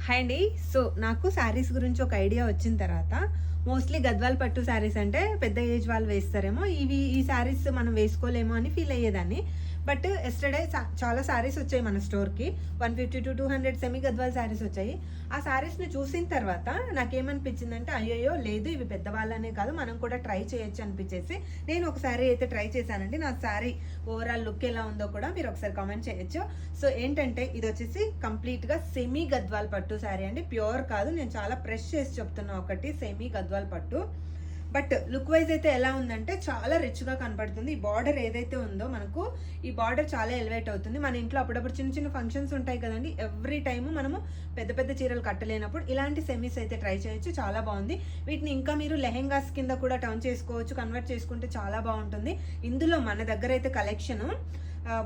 Hi అండి. So, నాకు శారీస్ గురించి ఒక ఐడియా వచ్చిన తర్వాత మోస్ట్‌లీ గద్వాల్ పట్టు శారీస్ అంటే పెద్ద ఏజ్ వాళ్ళు వేస్తారేమో. ఈ శారీస్ మనం వేసుకోలేమో అని ఫీల్ అయ్యేదాన్ని. బట్ యెస్టర్‌డే చాలా శారీస్ వచ్చాయి మన స్టోర్‌కి. 150-200 సెమీ గద్వాల్ శారీస్ వచ్చాయి. ఆ శారీస్‌ని చూసిన తర్వాత నాకేమనిపించిందంటే, అయ్యయ్యో! లేదు ఇవి పెద్దవాళ్ళనే కాదు మనం కూడా ట్రై చేయొచ్చు అనిపించేసి నేను ఒక శారీ అయితే ట్రై చేశానండి. నా శారీ ఓవరాల్ లుక్ ఎలా ఉందో కూడా మీరు ఒకసారి కామెంట్ చేయొచ్చు. సో ఏంటంటే ఇది వచ్చేసి కంప్లీట్‌గా సెమీ గద్వాల్ పట్టు శారీ అండి. ప్యూర్ కాదు. నేను చాలా ప్రెస్ చేసి చెప్తున్నా ఒకటి సెమీ గద్వాల్ పట్టు. బట్ లుక్ వైజ్ అయితే ఎలా ఉందంటే చాలా రిచ్గా కనపడుతుంది. ఈ బార్డర్ ఏదైతే ఉందో మనకు ఈ బార్డర్ చాలా ఎలివేట్ అవుతుంది. మన ఇంట్లో అప్పుడప్పుడు చిన్న చిన్న ఫంక్షన్స్ ఉంటాయి కదండి. ఎవ్రీ టైము మనము పెద్ద పెద్ద చీరలు కట్టలేనప్పుడు ఇలాంటి సెమీస్ అయితే ట్రై చేయొచ్చు. చాలా బాగుంది. వీటిని ఇంకా మీరు లెహెంగాస్ కింద కూడా టర్న్ చేసుకోవచ్చు. కన్వర్ట్ చేసుకుంటే చాలా బాగుంటుంది. ఇందులో మన దగ్గర అయితే కలెక్షను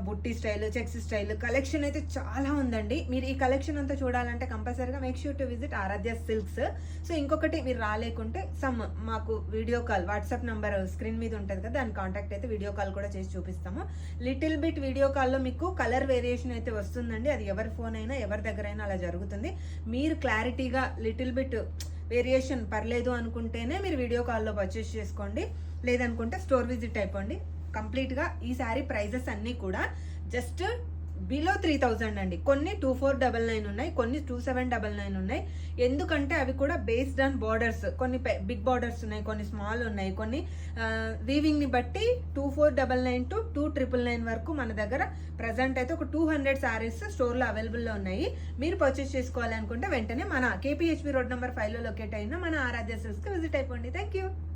బుట్టి స్టైల్, చెక్స్ స్టైల్ కలెక్షన్ అయితే చాలా ఉందండి. మీరు ఈ కలెక్షన్ అంతా చూడాలంటే కంపల్సరీగా make sure to visit Aradhya silks. So ఇంకొకటి మీరు రాలేకుంటే మాకు video call WhatsApp number screen మీద ఉంటుంది కదా, దాని కాంటాక్ట్ అయితే వీడియో కాల్ కూడా చేసి చూపిస్తాము. లిటిల్ బిట్ వీడియో కాల్లో మీకు కలర్ వేరియేషన్ అయితే వస్తుందండి. అది ఎవరి ఫోన్ అయినా ఎవరి దగ్గర అయినా అలా జరుగుతుంది. మీరు క్లారిటీగా లిటిల్ బిట్ వేరియేషన్ పర్లేదు అనుకుంటేనే మీరు వీడియో కాల్లో పర్చేస్ చేసుకోండి. లేదనుకుంటే స్టోర్ విజిట్ అయిపోండి. కంప్లీట్గా ఈ శారీ ప్రైజెస్ అన్నీ కూడా జస్ట్ బిలో 3000 అండి. కొన్ని 2499 ఉన్నాయి, కొన్ని 2799 ఉన్నాయి. ఎందుకంటే అవి కూడా బేస్డ్ ఆన్ బార్డర్స్. కొన్ని బిగ్ బార్డర్స్ ఉన్నాయి, కొన్ని స్మాల్ ఉన్నాయి, కొన్ని వీవింగ్ని బట్టి 2499 to 2999 వరకు మన దగ్గర ప్రజెంట్ అయితే ఒక 200 శారీస్ స్టోర్లో అవైలబుల్లో ఉన్నాయి. మీరు పర్చేస్ చేసుకోవాలి అనుకుంటే వెంటనే మన KPHP రోడ్ నెంబర్ 5లో లొకేట్ అయిన మన ఆరాధ్య సిల్క్స్కి విజిట్ అయిపోండి. Thank you.